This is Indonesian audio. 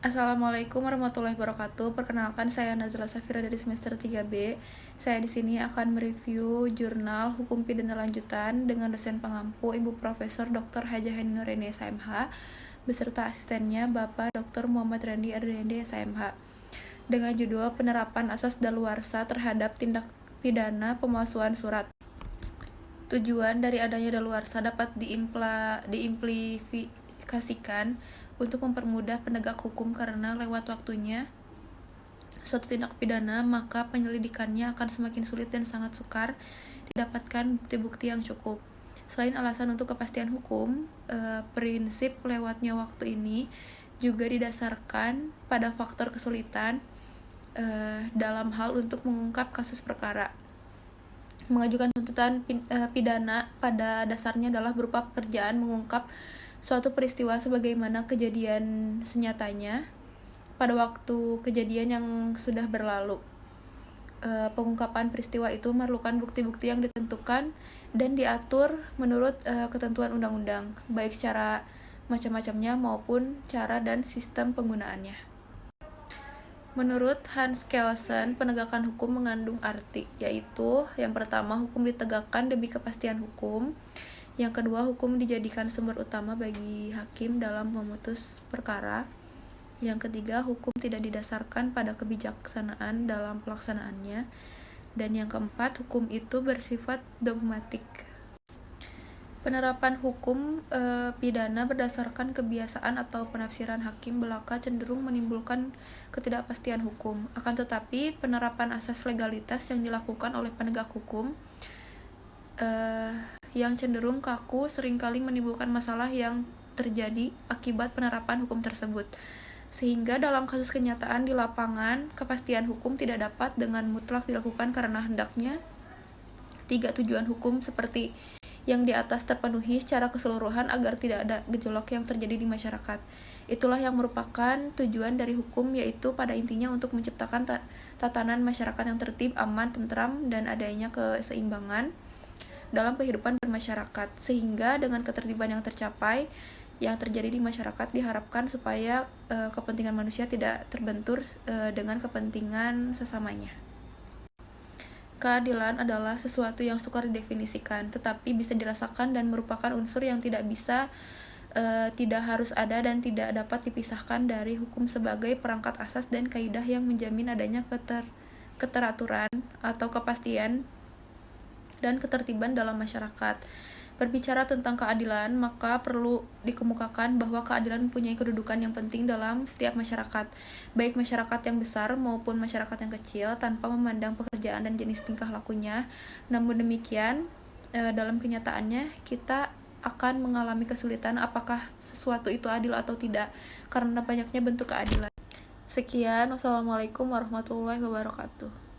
Assalamualaikum warahmatullahi wabarakatuh. Perkenalkan, saya Nazla Safira dari semester 3B. Saya di sini akan mereview jurnal Hukum Pidana Lanjutan dengan dosen pengampu Ibu Profesor Dr. Hajah Heni Nureni SMH beserta asistennya Bapak Dr. Muhammad Randi Ardende SMH dengan judul Penerapan Asas Daluarsa terhadap Tindak Pidana Pemalsuan Surat. Tujuan dari adanya daluarsa dapat diimplifikasikan untuk mempermudah penegak hukum karena lewat waktunya suatu tindak pidana, maka penyelidikannya akan semakin sulit dan sangat sukar didapatkan bukti-bukti yang cukup. Selain alasan untuk kepastian hukum, prinsip lewatnya waktu ini juga didasarkan pada faktor kesulitan dalam hal untuk mengungkap kasus perkara. Mengajukan tuntutan pidana pada dasarnya adalah berupa pekerjaan mengungkap suatu peristiwa sebagaimana kejadian senyatanya pada waktu kejadian yang sudah berlalu. Pengungkapan peristiwa itu memerlukan bukti-bukti yang ditentukan dan diatur menurut ketentuan undang-undang, baik secara macam-macamnya maupun cara dan sistem penggunaannya. Menurut Hans Kelsen, penegakan hukum mengandung arti, yaitu yang pertama, hukum ditegakkan demi kepastian hukum. Yang kedua, hukum dijadikan sumber utama bagi hakim dalam memutus perkara. Yang ketiga, hukum tidak didasarkan pada kebijaksanaan dalam pelaksanaannya. Dan yang keempat, hukum itu bersifat dogmatik. Penerapan hukum pidana berdasarkan kebiasaan atau penafsiran hakim belaka cenderung menimbulkan ketidakpastian hukum. Akan tetapi, penerapan asas legalitas yang dilakukan oleh penegak hukum yang cenderung kaku seringkali menimbulkan masalah yang terjadi akibat penerapan hukum tersebut. Sehingga dalam kasus kenyataan di lapangan, kepastian hukum tidak dapat dengan mutlak dilakukan karena hendaknya tiga tujuan hukum seperti yang di atas terpenuhi secara keseluruhan agar tidak ada gejolak yang terjadi di masyarakat. Itulah yang merupakan tujuan dari hukum, yaitu pada intinya untuk menciptakan tatanan masyarakat yang tertib, aman, tentram, dan adanya keseimbangan dalam kehidupan bermasyarakat, sehingga dengan ketertiban yang tercapai yang terjadi di masyarakat diharapkan supaya kepentingan manusia tidak terbentur dengan kepentingan sesamanya. Keadilan adalah sesuatu yang sukar didefinisikan, tetapi bisa dirasakan dan merupakan unsur yang tidak harus ada dan tidak dapat dipisahkan dari hukum sebagai perangkat asas dan kaidah yang menjamin adanya keteraturan atau kepastian dan ketertiban dalam masyarakat. Berbicara tentang keadilan, maka perlu dikemukakan bahwa keadilan mempunyai kedudukan yang penting dalam setiap masyarakat, baik masyarakat yang besar maupun masyarakat yang kecil, tanpa memandang pekerjaan dan jenis tingkah lakunya. Namun demikian, dalam kenyataannya kita akan mengalami kesulitan apakah sesuatu itu adil atau tidak, karena banyaknya bentuk keadilan. Sekian, wassalamualaikum warahmatullahi wabarakatuh.